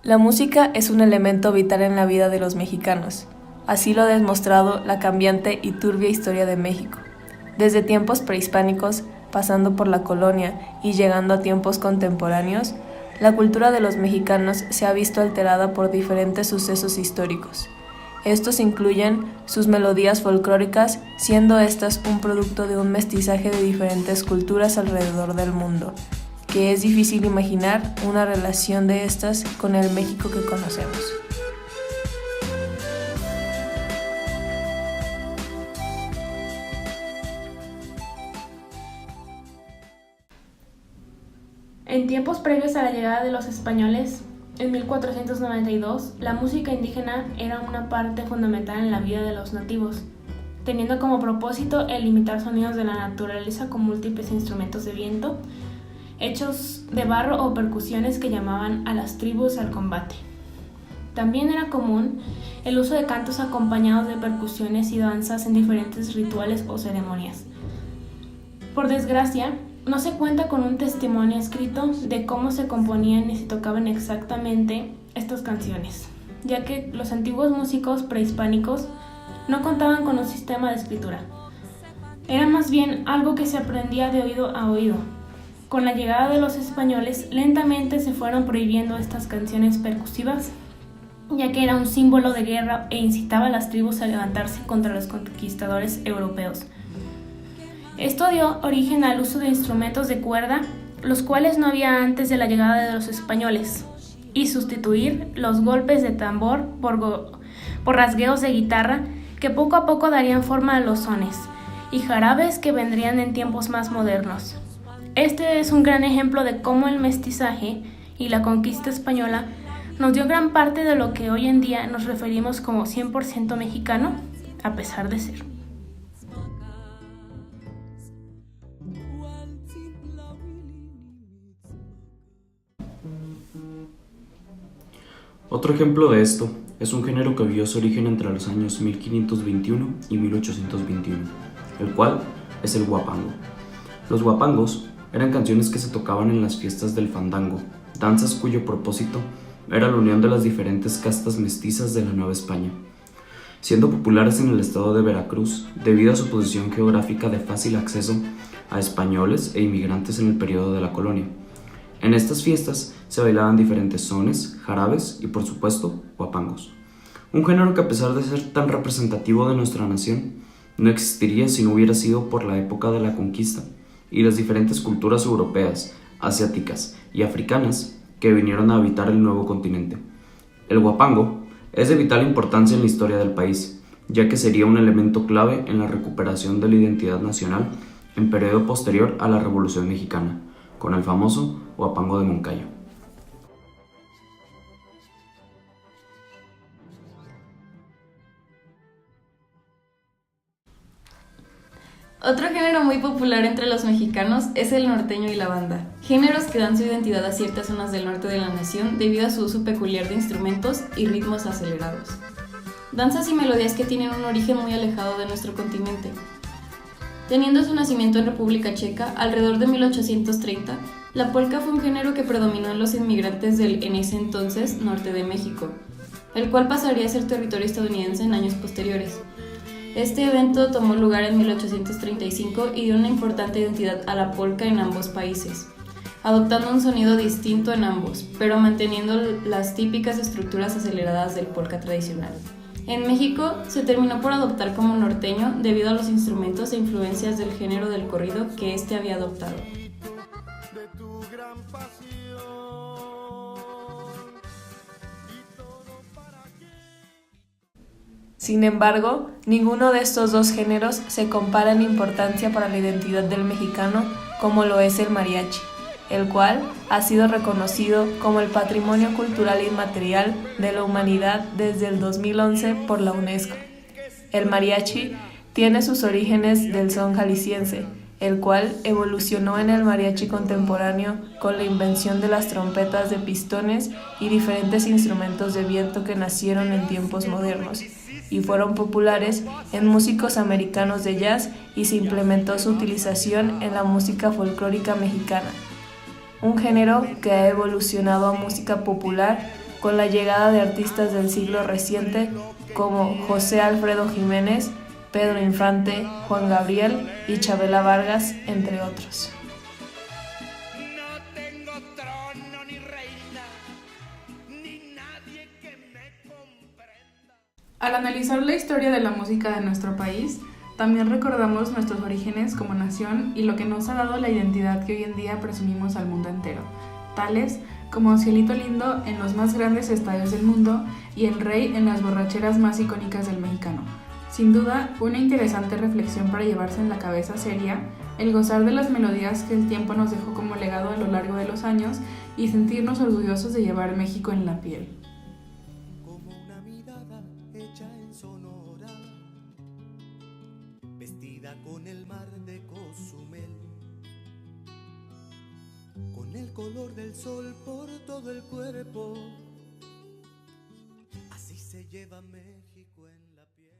La música es un elemento vital en la vida de los mexicanos. Así lo ha demostrado la cambiante y turbia historia de México. Desde tiempos prehispánicos, pasando por la colonia y llegando a tiempos contemporáneos, la cultura de los mexicanos se ha visto alterada por diferentes sucesos históricos. Estos incluyen sus melodías folclóricas, siendo estas un producto de un mestizaje de diferentes culturas alrededor del mundo, que es difícil imaginar una relación de estas con el México que conocemos. En tiempos previos a la llegada de los españoles, en 1492, la música indígena era una parte fundamental en la vida de los nativos, teniendo como propósito el imitar sonidos de la naturaleza con múltiples instrumentos de viento, hechos de barro o percusiones que llamaban a las tribus al combate. También era común el uso de cantos acompañados de percusiones y danzas en diferentes rituales o ceremonias. Por desgracia, no se cuenta con un testimonio escrito de cómo se componían y se tocaban exactamente estas canciones, ya que los antiguos músicos prehispánicos no contaban con un sistema de escritura. Era más bien algo que se aprendía de oído a oído. Con la llegada de los españoles, lentamente se fueron prohibiendo estas canciones percusivas, ya que era un símbolo de guerra e incitaba a las tribus a levantarse contra los conquistadores europeos. Esto dio origen al uso de instrumentos de cuerda, los cuales no había antes de la llegada de los españoles, y sustituir los golpes de tambor por rasgueos de guitarra que poco a poco darían forma a los sones, y jarabes que vendrían en tiempos más modernos. Este es un gran ejemplo de cómo el mestizaje y la conquista española nos dio gran parte de lo que hoy en día nos referimos como 100% mexicano, a pesar de ser. Otro ejemplo de esto es un género que vio su origen entre los años 1521 y 1821, el cual es el huapango. Los huapangos eran canciones que se tocaban en las fiestas del fandango, danzas cuyo propósito era la unión de las diferentes castas mestizas de la Nueva España, siendo populares en el estado de Veracruz debido a su posición geográfica de fácil acceso a españoles e inmigrantes en el periodo de la colonia. En estas fiestas se bailaban diferentes sones, jarabes y, por supuesto, huapangos. Un género que, a pesar de ser tan representativo de nuestra nación, no existiría si no hubiera sido por la época de la conquista y las diferentes culturas europeas, asiáticas y africanas que vinieron a habitar el nuevo continente. El huapango es de vital importancia en la historia del país, ya que sería un elemento clave en la recuperación de la identidad nacional en periodo posterior a la Revolución Mexicana, con el famoso huapango de Moncayo. Otro género muy popular entre los mexicanos es el norteño y la banda, géneros que dan su identidad a ciertas zonas del norte de la nación debido a su uso peculiar de instrumentos y ritmos acelerados. Danzas y melodías que tienen un origen muy alejado de nuestro continente. Teniendo su nacimiento en República Checa, alrededor de 1830, la polka fue un género que predominó en los inmigrantes del, en ese entonces, norte de México, el cual pasaría a ser territorio estadounidense en años posteriores. Este evento tomó lugar en 1835 y dio una importante identidad a la polka en ambos países, adoptando un sonido distinto en ambos, pero manteniendo las típicas estructuras aceleradas del polka tradicional. En México se terminó por adoptar como norteño debido a los instrumentos e influencias del género del corrido que éste había adoptado. Sin embargo, ninguno de estos dos géneros se compara en importancia para la identidad del mexicano como lo es el mariachi, el cual ha sido reconocido como el Patrimonio Cultural Inmaterial de la Humanidad desde el 2011 por la UNESCO. El mariachi tiene sus orígenes del son jalisciense, el cual evolucionó en el mariachi contemporáneo con la invención de las trompetas de pistones y diferentes instrumentos de viento que nacieron en tiempos modernos y fueron populares en músicos americanos de jazz y se implementó su utilización en la música folclórica mexicana, un género que ha evolucionado a música popular con la llegada de artistas del siglo reciente como José Alfredo Jiménez, Pedro Infante, Juan Gabriel y Chabela Vargas, entre otros. Al analizar la historia de la música de nuestro país, también recordamos nuestros orígenes como nación y lo que nos ha dado la identidad que hoy en día presumimos al mundo entero, tales como Cielito Lindo en los más grandes estadios del mundo y El Rey en las borracheras más icónicas del mexicano. Sin duda, una interesante reflexión para llevarse en la cabeza sería el gozar de las melodías que el tiempo nos dejó como legado a lo largo de los años y sentirnos orgullosos de llevar México en la piel. Sonora, vestida con el mar de Cozumel, con el color del sol por todo el cuerpo, así se lleva México en la piel.